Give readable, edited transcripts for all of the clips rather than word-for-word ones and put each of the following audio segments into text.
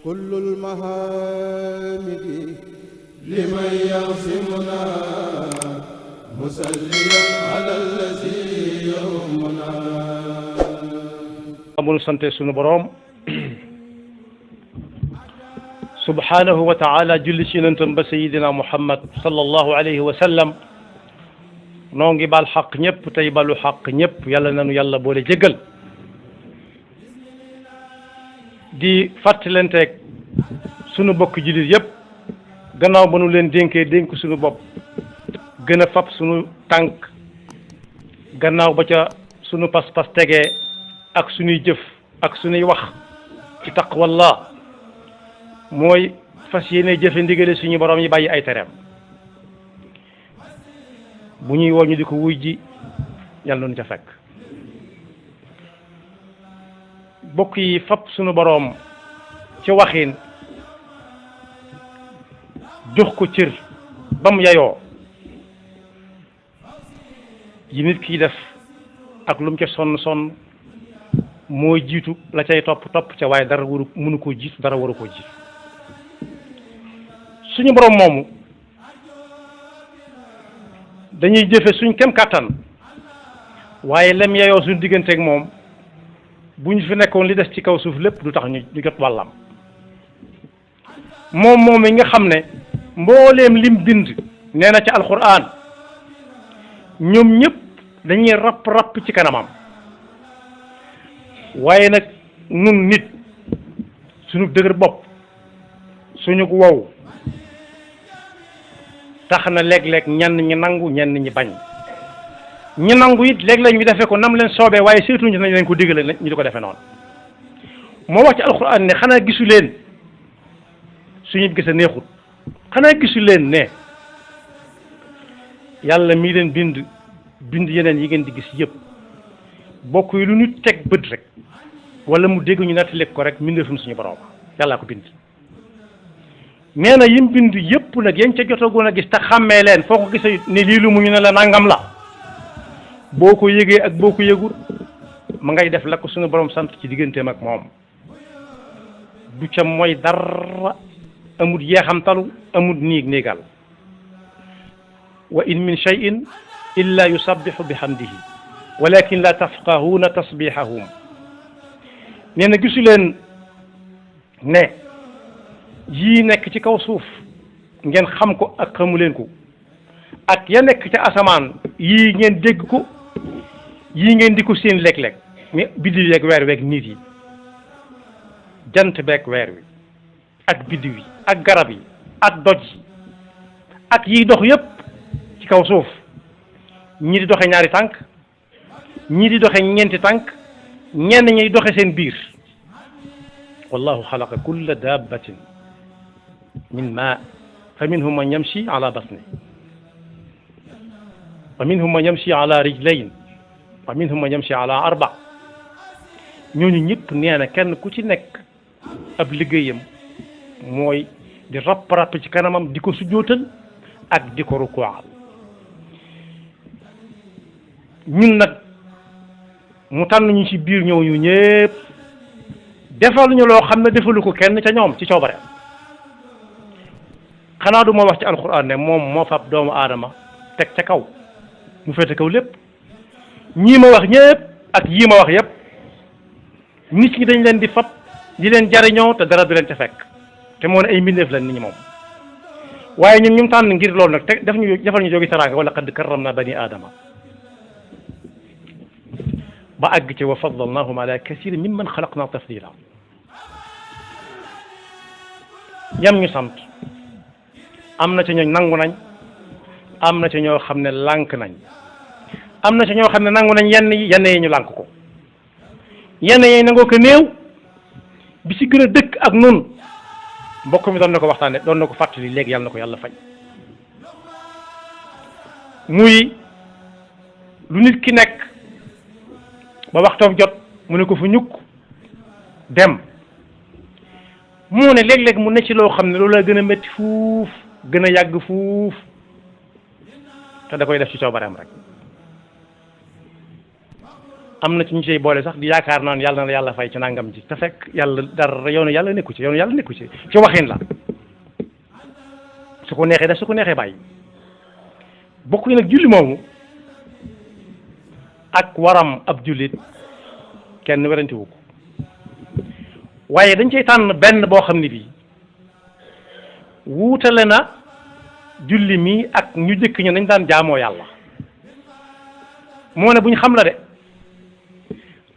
كل المحامد لمن يعصمنا مسليا على الذي يرمنا amul sante sunu boroom subhanahu wa taala julli ci yonentam ba sayidina muhammad sallallahu alayhi wa sallam noo ngi bal xaq ñëpp tey balu xaq ñëpp yàlla nanu yàlla boole jéggal di fàttalanteeg sunu bokk jullit yëpp gannaaw ba nu leen dénkee dénk sunu bopp gën a fab sunu tànk gannaaw ba ca sunu pas-pas tegee ak sunuy jëf ak sunuy wax ci taqwallah mooy fas yéene jëfe ndigale suñu borom yi bàyyi ay tereem bu ñuy woo ñu di ko wuy ji yàlla nañu ca fekk bokk yi fab sunu boroom ci waxin jox ko cër ba mu yayoo yi nit kiy def ak lu mu ca sonn mooy jiitu la cay topp ca waaye dara mënu koo jiitu dara waru koo jiitu suñu boroom moomu dañuy jëfe suñ kem kàttan waaye lem yayoo suñ digganteeg moom bu ñu fi nekkoon li des ci kaw suuf lépp du tax ñu jot wàllam moom mi nga xam ne mbooleem lim bind nee na ci alquran ñoom ñëpp dañuy rapp ci kanamam waaye nag nun nit suñu dëgër bopp suñu wow tax na léeg-léeg ñenn ñi nangu ñenn ñi bañ ñi nangu it léeg-léeg ñu defee ko nam leen soobee waaye seetuñu nañ leen ko digale ñu di ko defee noonu moo wax ci alxuraan ne xanaa gisu leen suñu gis a neexut xanaa gisu leen ne yàlla mii leen bind yeneen yi ngeen di gis yëpp bokk yi lu ñu teg bët rek wala mu dégg ñu nettali ko rek mbindeefum suñu borom yàllaa ko bind nee na yim bind yëpp nag yañ ca jotagoon a gis te xàmmee leen foo ko gisee ne lii lu mu ñu ne la nangam la boo ko yëgee ak boo ko yëgul ma ngay def la ko suñu borom sant ci digganteem ak moom du ca mooy dara amut yeexamtalu amut néegal wa in min shay'in illa yusabbihu bihamdihi walakin la tafqahuna tasbihahum nee na gisu leen ne yii nekk ci kaw suuf ngeen xam ko ak xamu leen ko ak ya nekk ca asamaan yii ngeen dégg ko yii ngeen di ko seen léeg-léeg mais biddiw yeeg weer weeg nit yi jant beeg weer wi ak biddiw yi ak garab yi ak doj yi ak yiy dox yépp ci kaw suuf ñii di doxe ñaari tànk ñii di doxe ñeenti tànk ñenn ñuy doxe seen biir wallahu xalaqa kulla dabbatin min ma fa minhum man yamshi ala batni wa minhum man yamshi ala rijlayn wa minhum man yamshi ala arba ñooñu ñëpp nee na kenn ku ci nekk ab liggéeyam mooy di rapp ci kanamam di ko sujjóotal ak di ko rukuwaal ñun nag mu tànn ñu ci biir ñooñu ñëpp defal ñu loo xam ne defalu ko kenn ca ñoom ci coobare xanaa du ma wax ci alxuraan ne moom moo fab doomu aadama teg ca kaw mu féete kaw lépp ñii ma wax ñëpp ak yii ma wax yëpp nit ñi dañ leen di fab di leen jariñoo te dara du leen ca fekk te moo ne ay mbindeef la nit ñi moom waaye ñun ñu tànn ngir loolu nag te defal ñu jógi teraanga wala qad karramna bani aadama ba àgg ci wa faddalnahum ala kasirin mimman xalaqna tafdila yam ñu sant am na ci ñooñ nangu nañ am na ci ñoo xam ne lànk nañ am na ci ñoo xam ne nangu nañ yenn yi ñu lànk ko yenn yi nangoo ko néew bi ci gën a dëkk ak nun mbokk mi doon na ko waxtaane doon na ko fàttali léegi yàlla na ko yàlla fay muy lu nit ki nekk ba waxtoom jot mu ne ko fu ñukk dem moo ne léeg-léeg mu ne ci loo xam ne loolu la gën a métti fuuf gën a yàgg fuuf te da koy def ci coobareem rek am na ci ñu say boole sax di yaakaar naan yàlla na la yàlla fay ci nangam ji te fekk yàlla dara yoonu yàlla nekku ci yoonu yàlla nekku ci waxin la su ko neexee def su ko neexee bàyyi bokk yi nag julli moomu ak waram ab jullit kenn werante wu ko waaye dañ cay tànn benn boo xam ne bii wuutale na julli mi ak ñu jëkk ñu nañ daan jaamoo yàlla moo ne bu ñu xam la de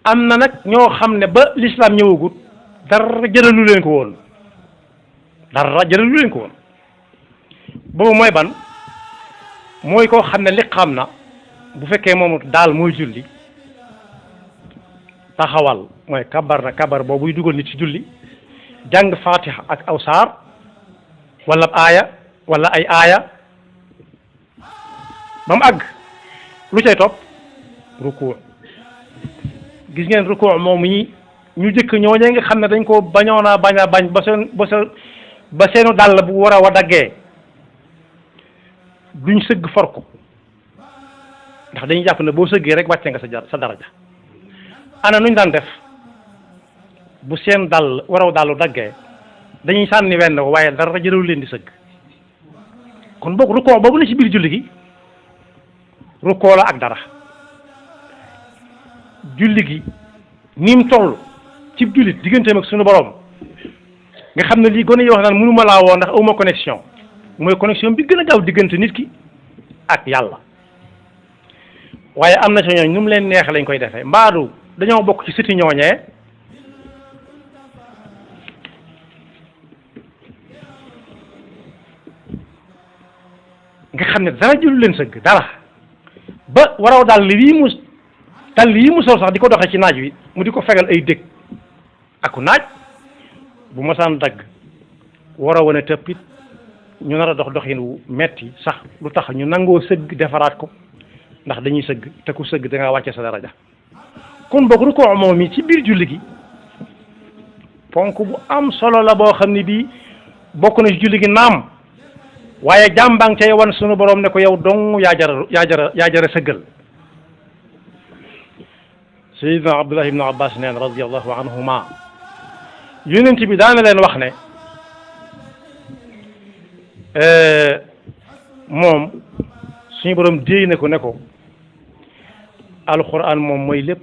am na nag ñoo xam ne ba lislaam ñëwagut dara jëralu leen ko woon boobu mooy ban mooy koo xam ne li xam na bu fekkee moom daal mooy julli taxawal mooy kabar na kabar boobu buy dugal nit ci julli jàng fatiha ak aw saar wala aaya wala ay aaya ba mu àgg lu cay topp ruku gis ngeen ruku moom yi ñu jëkk ñooñee nga xam ne dañ ko bañoon a bañ ba seenu dàll bu war a daggee duñ sëgg for ko ndax dañuy jàpp ne boo sëggee rek wàcce nga sa daraja ana nuñ daan def bu seen dàll waraw dàllu daggee dañuy sànni wenn ko waaye dara jëralu leen di sëgg kon boog rukkoo boobu la ci biir julli gi rukkoo la ak dara julli gi ni mu toll ci jullit digganteem ak suñu borom nga xam ne lii gone yi wax naan mënuma laa woo ndax awma connexion mooy connexion bi gën a gaaw diggante nit ki ak yàlla waaye am na ci ñooñ nu mu leen neex lañ koy defee mbaadu dañoo bokk ci siti ñooñee nga xam ne dara jëlu leen sëgg dara ba waraw daal lii mu sol sax di ko doxee ci naaj wi mu di ko fegal ay dëkk aku naaj bu masaan dagg war a wane tëppit ñu nar a doxin wu metti sax lu tax ñu nangoo sëgg defaraat ko ndax dañuy sëgg te ku sëgg da ngaa wàcce sa daraja kon boog rukkoo moom mi ci biir julli gi ponk bu am solo la boo xam ne bii bokk na ci julli gi naam waaye jàmbang cay wan sunu borom ne ko yow dong yaa jara sëggal Seydina Abdullah ibn Abbas neen radiyallahu anhuma yonent bi daana leen wax ne moom suñu borom déey na ko ne ko alquran moom mooy lépp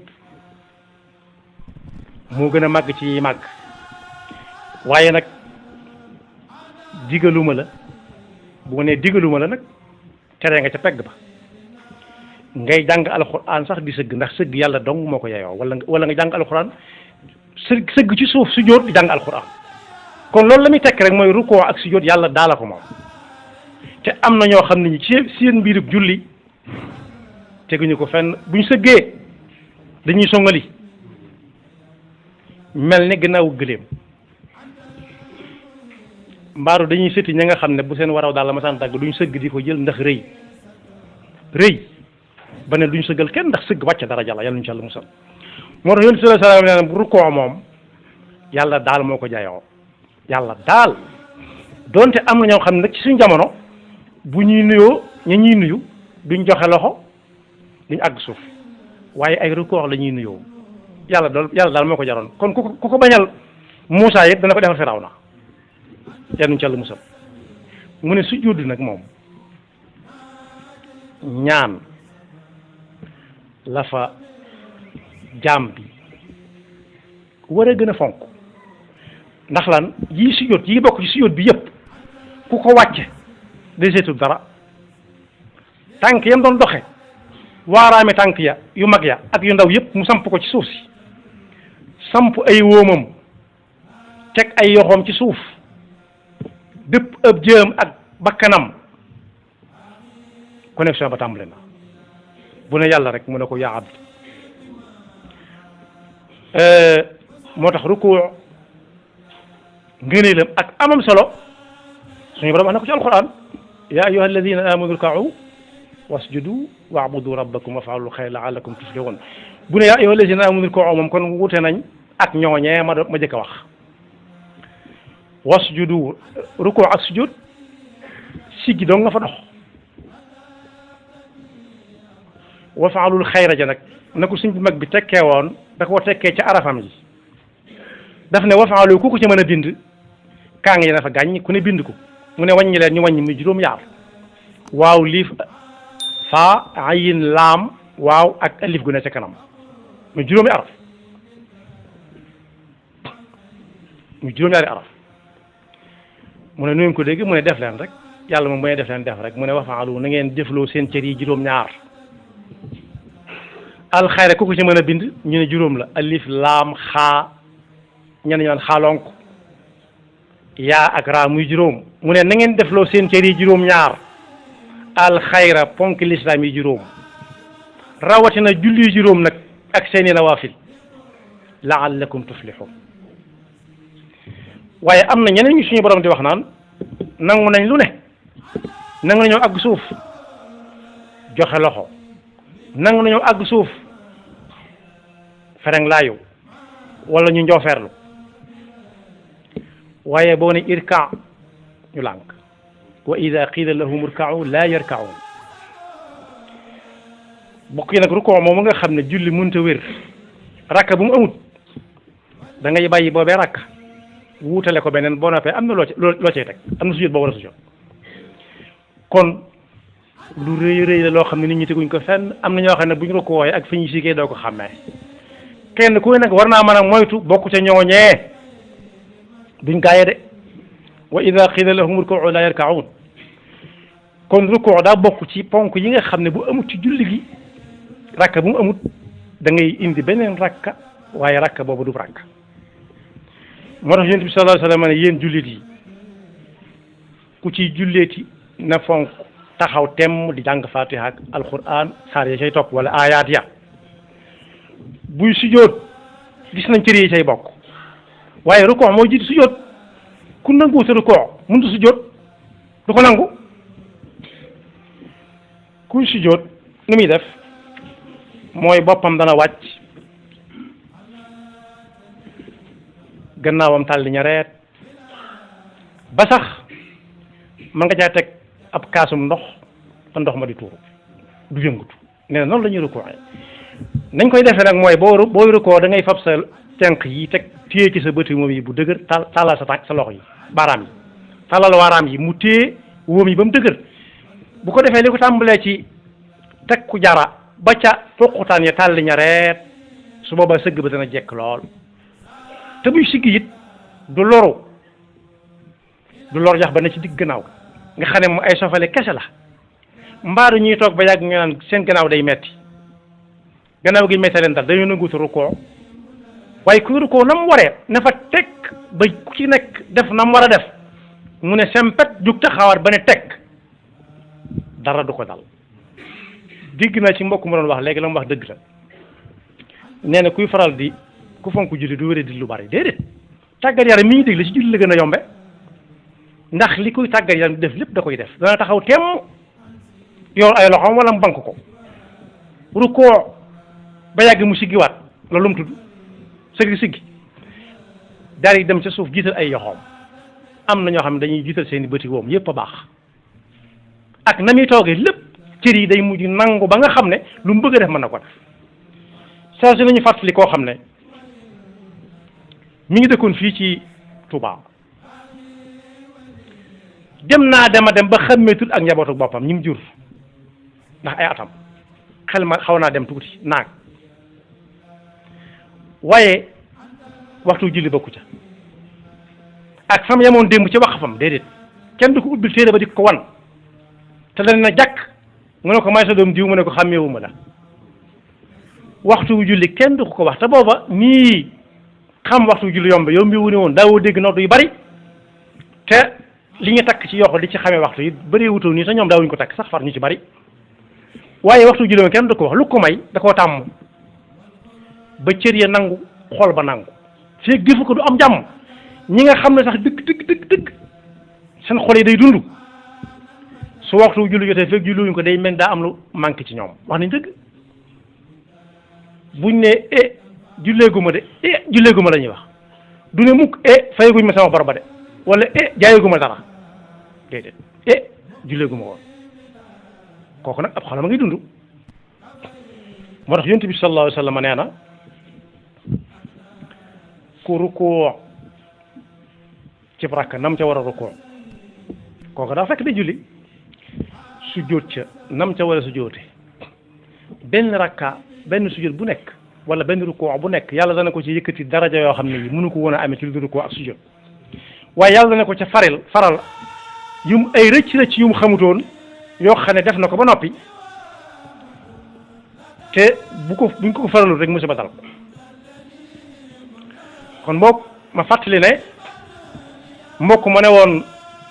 moo gën a màgg ci màgg waaye nag digaluma la bu ne digaluma la nag tere nga ca pegg ba ngay jàng alquran sax di sëgg ndax sëgg yàlla dong moo ko yeyoo wala nga jàng alquran sëgg ci suuf su jóot di jàng alquran kon loolu la muy tekk rek mooy rukkoo ak su jóot yàlla daala ko moom te am na ñoo xam ne ñi ci seen mbirub julli teguñu ko fenn buñ sëggee dañuy songali mel ne gannaaw gëléem mbaaru dañuy sëti ña nga xam ne bu seen waraw daal la ma saan dagg duñ sëgg di ko jël ndax rëy ba ne duñ sëggal kenn ndax sëgg wàcce dara jàlla yàlla ñu ci yàlla musal moo tax yonent sallallahu alayhi wa sallam nee na rukkoo moom yàlla daal moo ko jaayoo yàlla daal donte am na ñoo xam ne nag ci suñ jamono bu ñuy nuyoo ñuy nuyu duñ joxe loxo duñ àgg suuf waaye ay rukkoo la ñuy nuyoo yàlla daal moo ko jaroon kon ku ko bañal Muusaa yëpp dana ko defal Firawna yàlla ñu ci yàlla musal mu ne sujjóot nag moom ñaan la fa jaam bi war a gën a fonk ndax lan yii sujjóot yi bokk ci sujjóot bi yëpp ku ko wàcce deseetul dara tànk yam doon doxe waaraame tànk ya yu mag ya ak yu ndaw yëpp mu samp ko ci suuf si samp ay wóomam teg ay yoxoom ci suuf dëpp ëb jëm ak bakkanam connexion ba tàmbale na bu ne yàlla rek mu ne ko yaa abd moo tax rukkoo ngëneelam ak amam solo suñu borom wax na ko ci alquran yaa ayyuha alladina amanu rka'u wasjudu wa'budu rabbakum waf'alul khayra la'allakum tuflihun bu ne yaa ayyuha alladina amanu rka'u moom kon wute nañ ak ñooñee ma jëkk a wax wasjudu rukkoo ak sujud siggi dong nga fa dox waf'alul khayra ja nag na ko suñ bu mag bi tekkee woon da koo tekkee ci arafam yi daf ne wafaalu ku ko ci mën a bind kaa ngi dafa gàññ ku ne bind ko mu ne wàññi leen ñu wàññi muy juróom-ñaar waaw liif faa ayin laam waaw ak alif gu ne ca kanam muy juróomi araf muy juróom-ñaari araf mu ne nu ngeen ko dégg mu ne def leen rek yàlla moom mooy def leen def rek mu ne wafaalu na ngeen jëfloo seen cër yi juróom-ñaar alxayra ku ko ci mën a bind ñu ne juróom la alif laam xaa ñenn ñoon xaalonk yaa ak raa muy juróom mu ne na ngeen defloo seen cër yi juróom-ñaar alxayra ponk lislaam yi juróom rawatina julli juróom nag ak seeni nawaafil laallakum tuflihun waaye am na ñeneen ñu suñu borom di wax naan nangu nañ lu ne nangu nañoo àgg suuf joxe loxo nangu nañoo àgg suuf fereng laayu wala ñu njooferlu waaye boo ne irka ñu lànk wa ida qila lahum irka'u la yarka'un bokk yi nag rukoo moom nga xam ne julli mënta wér rakka bu mu amut da ngay bàyyi boobee rakka wuutale ko beneen boo noppee am na loo cay teg am na sujjóot boo war a sujjóot kon lu rëy rëy la loo xam ne nit ñi teguñ ko fenn am na ñoo xam ne bu ñu rukkooyee ak fi ñu siggee doo ko xàmmee kenn ku nag war naa mën a moytu bokk ca ñooñee duñ gaaye de wa ida qila lahum irka'u la yarka'un kon rukkoo daa bokk ci ponk yi nga xam ne bu amut ci julli gi rakka bu mu amut da ngay indi beneen rakka waaye rakka boobu du rakka moo tax yonent bi sallallahu alayhi wa sallam ne yéen jullit yi ku ciy julleeti na fonk taxaw temm di jàng fatiha ak alquran saar ya cay topp wala ayaat ya buy sujjóot gis nañ cër yi cay bokk waaye rukkoo moo jiitu sujjóot ku nangu sa rukkoo mënut sujjóot du ko nangu kuy sujjóot ni muy def mooy boppam dana wàcc gannaawam tàlli ñareet ba sax man nga caa teg ab kaasum ndox te ndox ma di tuuru du yëngutu nee na noonu la ñuy rukkoo nañ koy defee nag mooy booy rukkoo da ngay fab sa tenq yi teg téye ci sa bëti moom yi bu dëgër tàllal sa tànk sa loxo yi baaraam yi tàllal waaraam yi mu téye wóom yi ba mu dëgër bu ko defee li ko tàmbalee ci teg ku jara ba ca poqutaan ya tàlli ñareet su boobaa sëgg ba dana jekk lool te buy siggi it du lor yax ba ne ci digg gannaaw nga xam ne mu ay sofale kese la mbaaru ñuy toog ba yàgg nga naan seen gannaaw day metti gannaaw gi metti leen dal dañoo nanguutu rukkoo waaye kuy rukkoo na mu waree ne fa teg ba ku ci nekk def na mu war a def mu ne sempet jug taxawaat ba ne teg dara du ko dal dégg naa ci mbokk mu doon wax léegi la mu wax dëgg la nee na kuy faral di ku fonk julli du wéré di lu bari déedéet tàggat yaram mi ñu dégg la ci julli la gën a yombe ndax li koy tàggat yaram di def lépp da koy def dana taxaw temm yor ay loxoom wala mu bank ko rukkoo ba yàgg mu siggiwaat loolu lu mu tudd siggi daal di dem ca suuf jiital ay yoxoom am na ñoo xam ne dañuy jiital seeni bëti woom yépp a baax ak na muy toogee lépp cër yi day mujj nangu ba nga xam ne lu mu bëgg a def mën na ko def saa si nañu fàttali koo xam ne mi ngi dëkkoon fii ci Touba dem naa dema dem ba xàmmeetul ak njabootu boppam ñi mu jur ndax ay atam xel ma xaw naa dem tuuti naag waaye waxtu julli bokku ca ak fam yemoon démb ci waqfam déedéet kenn du ko ubbil téere ba di ko wan te dana na jàkk mu ne ko may sa doom diw mu ne ko xàmmeewuma la waxtu julli kenn du ko wax te booba nii xam waxtu julli yomb yow mi wu ne woon daawoo dégg nodd yu bari te li ñu takk ci yoxo di ci xamee waxtu yi bari wutoo nii te ñoom daawuñu ko takk sax far ñu ci bari waaye waxtu julli moom kenn du ko wax lu ko may da koo tàmm ba cër ya nangu xol ba nangu feeg defu ko du am jàmm ñi nga xam ne sax dëgg seen xol yi day dund su waxtu julli jotee feeg julliwuñ ko day mel daa am lu manqué ci ñoom wax nañ dëgg buñ ne julleeguma de julleeguma la ñuy wax du ne mukk fayeguñ ma sama bor ba de wala jaayeguma dara déedéet julleeguma woon kooku nag ab xolam a ngay dund moo tax yonent bi sallallahu alayhi wa sallam nee na ku rukkoo ci rakka nam ca war a rukkoo kooku daa fekk day julli sujjóot ca nam ca war a sujjóote benn rakka benn sujjóot bu nekk wala benn rukkoo bu nekk yàlla dana ko ci yëkkati daraja yoo xam ne yi mënu ko woon a amee ci lu dul rukkoo ak sujjóot waaye yàlla dana ko ca faral yum ay rëcc yum xamutoon yoo xam ne def na ko ba noppi te buñ ko faralul rek musiba dal kon boog ma fàttali ne mbokk ma ne woon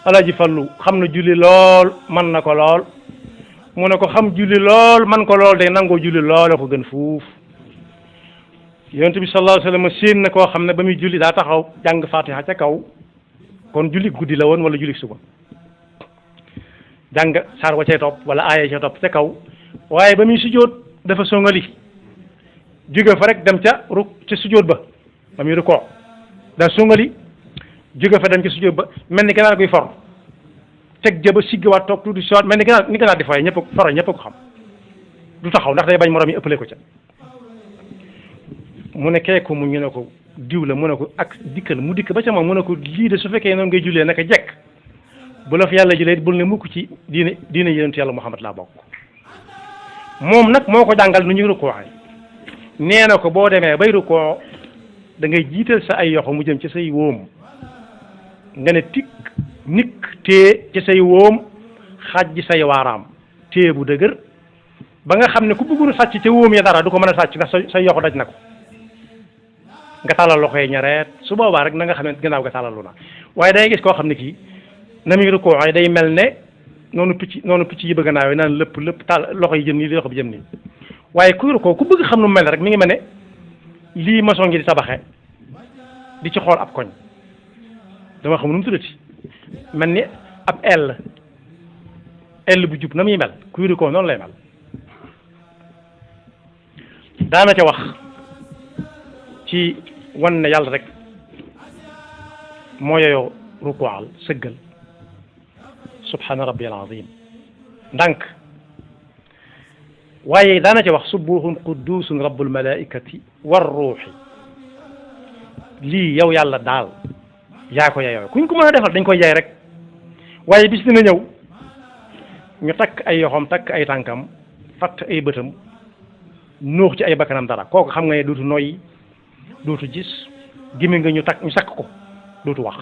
Alaaji Fallu xam na julli lool man na ko lool mu ne ko xam julli lool man ko lool day nangoo julli lool ko gën fuuf yonent bi sallallahu alayhi wa sallam séen na koo xam ne ba muy julli daa taxaw jàng fatiha ca kaw kon julli guddi la woon wala julli suba jàng saar wa cay topp wala aaya cay topp ca kaw waaye ba muy sujjóot dafa songali jóge fa rek dem ca ca sujjóot ba muy rukkoo daa songali jóge fa dem ca sujjóot ba mel ni ganaar guy for teg jëba siggiwaat toog tuuti soot mel ni ganaar di fooye ñëpp foro ñëpp ko xam du taxaw ndax day bañ moroom yi ëppale ko ca mu ne keeku mu ñu ne ko diw la mu ne ko ak dikkal mu dikk ba ca moom mu ne ko lii de su fekkee noonu ngay jullee naka jekk bu la fi yàlla jëlee bul ne mukk ci diine yonent yàlla Muhammad laa bokk moom nag moo ko jàngal nu ñuy rukkoo nee na ko boo demee bay rukkoo da ngay jiital sa ay yoxo mu jëm ci say wóom nga ne tikk nikk tée ci say wóom xaaj ji say waaraam tée bu dëgër ba nga xam ne ku bëggoon sàcc ca wóom ya dara du ko mën a sàcc ndax say yoxo daj na ko nga tàllal loxo yi ñareet su boobaa rek na nga xam ne gannaaw nga tàllalu na waaye day gis koo xam ne kii na muy rukkoo day mel ne noonu picc yi bëgg naaw naan lépp tàll loxo yi jëm nii loxo bi jëm nii waaye kuy rukkoo ku bëgg xam nu mel rek mi ngi mel ne lii maçon gi di tabaxe di ci xool ab koñ dama xam nu mu tuddati mel ni ab L bu jub na muy mel kuy rukkoo noonu lay mel daana ca wax ci wan ne yàlla rek moo yeyoo rukuwaal sëggal subhaana rabbiyal azim ndànk waaye daana ca wax subuhun quddusun rabbul malaikati war ruuxi lii yow yàlla daal yaa ko yeyoo kuñ ko mën a defal dañ koy jaay rek waaye bis dina ñëw ñu takk ay yoxoom takk ay tànkam fatt ay bëtam nuux ci ay bakkanam dara kooku xam nga ne dootu noyyi dootu gis gémmiñ nga ñu sakk ko dootu wax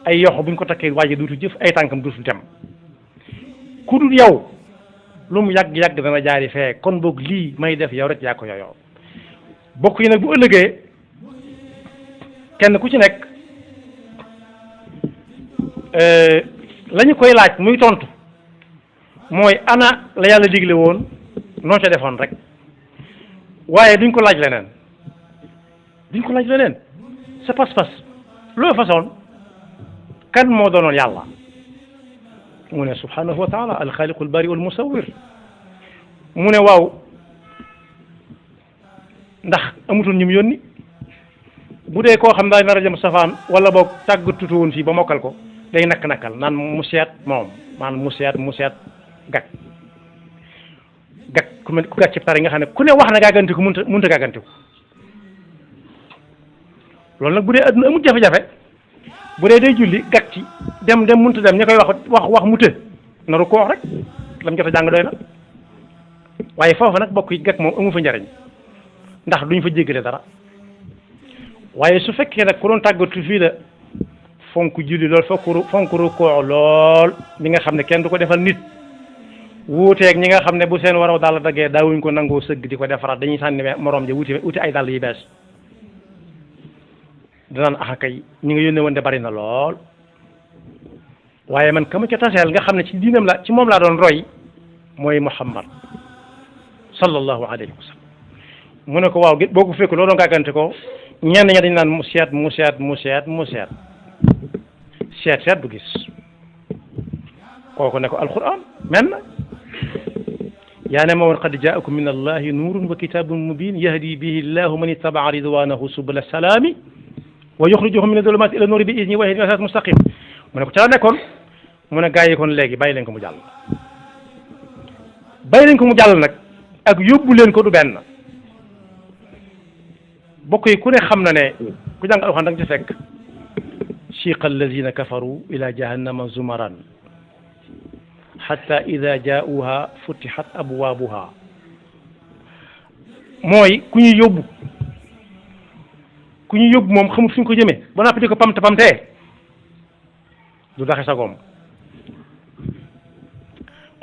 ay yoxo buñ ko takkee waaye dootu jëf ay tànkam dootu dem ku dul yow lu mu yàgg dana jaari fee kon boog lii may def yow rek yaa ko yooyoo bokk yi nag bu ëllëgee kenn ku ci nekk la ñu koy laaj muy tontu mooy ana la yàlla digle woon noo ca defoon rek waaye duñ ko laaj leneen sa pas-pas loo façon kan moo doonoon yàlla mu ne subhanahu wa taala alxaaliqu albari wal musawwir mu ne waaw ndax amutoon ñu mu yónni bu dee koo xam daa nar a jëm safaan wala boog tàggatutu woon fii ba mokkal ko day nakk-nakkal naan mu seet moom maanaam mu seet gag ku gàc ci tari nga xam ne ku ne wax na gàggantiku mënta gàggantiku loolu nag bu dee adduna amul jafe-jafe bu dee day julli gàc ci dem mënta dem ña koy wax mu të naru ko wax rek lam jot a jàng doy na waaye foofa nag bokk yi gàc moom amu fa njariñ ndax duñ fa jéggale dara waaye su fekkee nag ku doon tàggatu fii la fonk julli lool fonk rukkoo lool mi nga xam ne kenn du ko defal nit wuuteeg ñi nga xam ne bu seen waraw dàll daggee daawuñ ko nangoo sëgg di ko defaraat dañuy sànni morom ja wuti ay dàll yi bees danaan axa kay ñi nga yónnee woon de bari na lool waaye man ka ma ca taseel nga xam ne ci diinam la ci moom laa doon roy mooy Muhammad sallallahu alayhi wa sallam mu ne ko waaw boo ko fekk loo doon gàggante ko ñenn ña dañ naan mu seet du gis kooku ne ko alquran men na yaa ne ma woon qad jaakum min allahi nuurun wa kitabun mubin yahdi bihi llahu man ittabaa ridwanahu subula salaami wa yuxrijuhum min adulumaati ila nuuri bi idni wa yahdihim ila siraatin mustaqim mu ne ko ca la nekkoon mu ne gaa yi kon léegi bàyyi leen ko mu jàll nag ak yóbbu leen ko du benn bokk yi ku ne xam na ne ku jàng alxuraan da nga ci fekk siqa allazina kafaru ila jahannama zumaran hatta ida jaauha futihat abwaabuha mooy ku ñu yóbbu moom xamul fu ñu ko jëmee ba noppi di ko pamte pamtee du daxe sagoom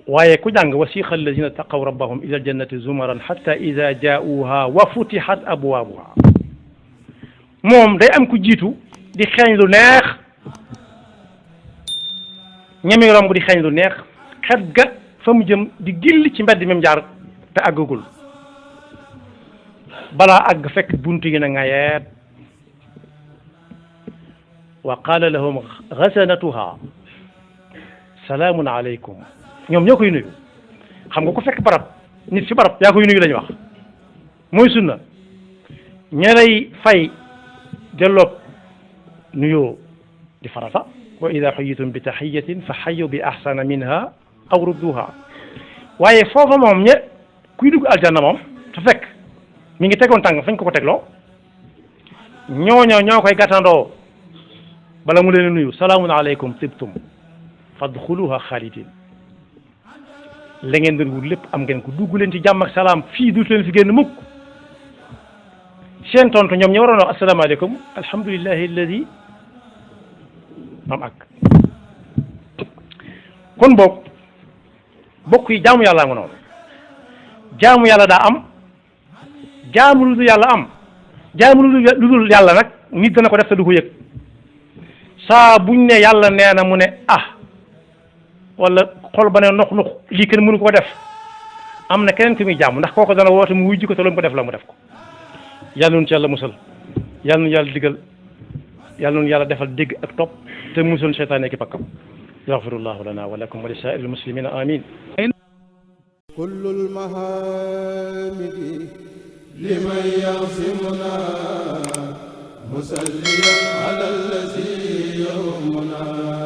waaye ku jàng wasiqa allazina taqaw rabbahum ila aljannati zumaran hatta ida jaauha wa futihat abwaabuha moom day am ku jiitu di xeeñ lu neex ñemi romb di xeeñ lu neex xet ga fa mu jëm di gilli ci mbedd mi jaar te àggagul balaa àgg fekk buntu yi na ngayeet wa qaala lahum xasanatuha salaamun aleykum ñoom ñoo koy nuyu xam nga ku fekk barab nit fi barab yaa koy nuyu lañu wax mooy sunna ña lay fay delloo nuyoo di farata wa ida xayitum bi taxiyatin fa xayu bi axsana minha aw rudduha waaye foofa moom kuy dugg aljanna moom te fekk mi ngi tegoon tàng fañ ko tegloo ñoo koy gàttandoo bala mu leen nuyu salaamun aleykum tibtum fadxuluha xaalidin la ngeen doon wut lépp am ngeen ko dugg leen ci jàmm ak salaam fii duutu leen fi génn mukk seen tontu ñoom ñi waroon wax asalaamaaleykum alhamdulillahi alladi am ak kon bokk yi jaamu yàlla nga noonu jaamu yàlla daa am jaamu lu dul yàlla am jaamu lu dul yàlla nag nit dana ko def te du ko yëg saa buñ ne yàlla nee na mu ne wala xol ba ne nox lii kenn mënu ko def am na keneen ki muy jaamu ndax kooku dana woote mu wujj ko te lu mu ko def la mu def ko yàlla noonu ci yàlla musal yàlla noonu yàlla digal yàlla noonu yàlla defal dégg ak topp te musal seytaane ki pakkam yaxfirullahu lana wa lakum wa li saa'iril muslimina amin kullul mahamidi liman yasimuna musalliyan ala allazi yawmuna